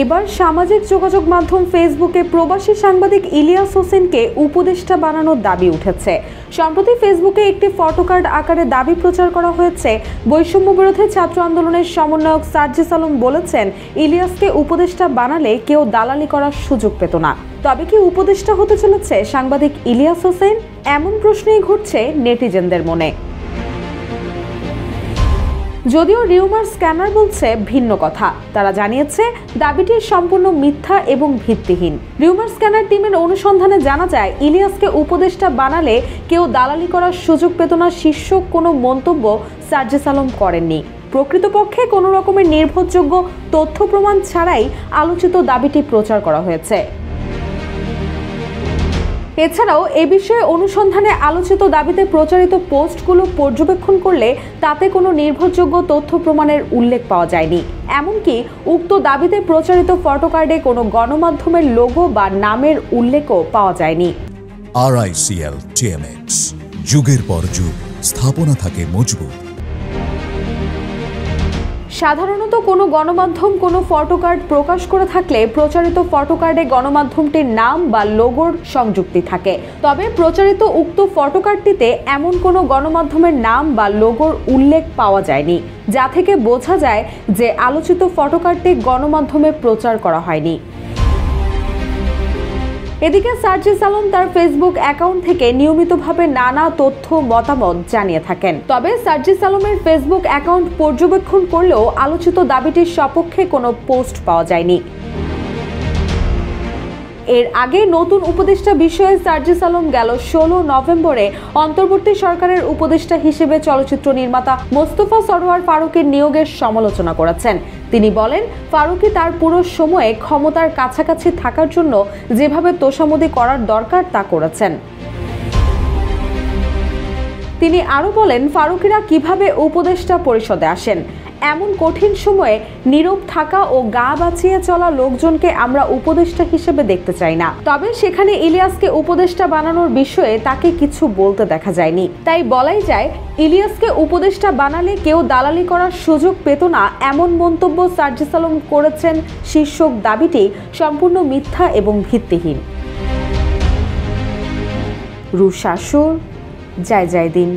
এবার সামাজিক যোগাযোগ মাধ্যম ফেসবুকে প্রবাসী সাংবাদিক ইলিয়াস হোসেনকে উপদেষ্টা বানানোর দাবি উঠেছে। সম্প্রতি ফেসবুকে একটি ফটোকার্ড আকারে দাবি প্রচার করা হয়েছে। বৈষম্য বিরোধী ছাত্র আন্দোলনের সমন্বয়ক সার্জিস আলম বলেছেন, ইলিয়াসকে উপদেষ্টা বানালে কেউ দালালি করার সুযোগ পেত না। তবে কি উপদেষ্টা হতে চলেছে সাংবাদিক ইলিয়াস হোসেন? এমন প্রশ্নই ঘুরছে নেটিজেনদের মনে। যদিও রিউমার স্ক্যানার বলছে ভিন্ন কথা। তারা জানিয়েছে দাবিটি সম্পূর্ণ মিথ্যা এবং ভিত্তিহীন। রিউমার স্ক্যানার টিমের অনুসন্ধানে জানা যায়, ইলিয়াসকে উপদেষ্টা বানালে কেউ দালালি করার সুযোগ পেত না শীর্ষক কোনো মন্তব্য সার্জিস আলম করেননি। প্রকৃতপক্ষে কোনো রকমের নির্ভরযোগ্য তথ্য প্রমাণ ছাড়াই আলোচিত দাবিটি প্রচার করা হয়েছে। এছাড়াও এ বিষয়ে অনুসন্ধানে আলোচিত দাবিতে প্রচারিত পোস্টগুলো পর্যবেক্ষণ করলে তাতে কোনো নির্ভরযোগ্য তথ্য প্রমাণের উল্লেখ পাওয়া যায়নি। এমনকি উক্ত দাবিতে প্রচারিত ফটোকার্ডে কোনো গণমাধ্যমের লোগো বা নামের উল্লেখও পাওয়া যায়নি। RICL TMX, যুগের পর যুগ স্থাপনা থাকে মজবুত। সাধারণত কোনো গণমাধ্যম কোনো ফটোকার্ড প্রকাশ করে থাকলে প্রচারিত ফটোকার্ডে গণমাধ্যমটির নাম বা লোগোর সংযুক্তি থাকে। তবে প্রচারিত উক্ত ফটোকার্ডটিতে এমন কোনো গণমাধ্যমের নাম বা লোগোর উল্লেখ পাওয়া যায়নি, যা থেকে বোঝা যায় যে আলোচিত ফটোকার্ডটি গণমাধ্যমে প্রচার করা হয়নি। এদিকে সার্জিস আলম তার ফেসবুক অ্যাকাউন্ট থেকে নিয়মিতভাবে নানা তথ্য মতামত জানিয়ে থাকেন। তবে সার্জিস আলমের ফেসবুক অ্যাকাউন্ট পর্যবেক্ষণ করলেও আলোচিত দাবিটির সপক্ষে কোনো পোস্ট পাওয়া যায়নি। এর আগে নতুন উপদেষ্টা বিষয়ে সার্জিস আলম গেল 16 নভেম্বরে অন্তর্বর্তী সরকারের উপদেষ্টা হিসেবে চলচ্চিত্র নির্মাতা মোস্তফা সরোয়ার ফারুকীর নিয়োগের সমালোচনা করেছেন। তিনি বলেন, ফারুকী তার পুরো সময়ে ক্ষমতার কাছাকাছি থাকার জন্য যেভাবে তোষামোদি করার দরকার তা করেছেন। তিনি আরও বলেন, ফারুকীরা কিভাবে উপদেষ্টা পরিষদে আসেন। এমন কঠিন সময়ে নীরব থাকা ও গা বাঁচিয়ে চলা লোকজনকে আমরা উপদেষ্টা হিসেবে দেখতে চাই না। তবে সেখানে ইলিয়াসকে উপদেষ্টা বানানোর বিষয়ে তাকে কিছু বলতে দেখা যায়নি। তাই বলাই যায়, ইলিয়াসকে উপদেষ্টা বানালে কেউ দালালি করার সুযোগ পেত না, এমন মন্তব্য সার্জিস আলম করেছেন শীর্ষক দাবিটি সম্পূর্ণ মিথ্যা এবং ভিত্তিহীন। রুশাসুর, জয় জয় দিন।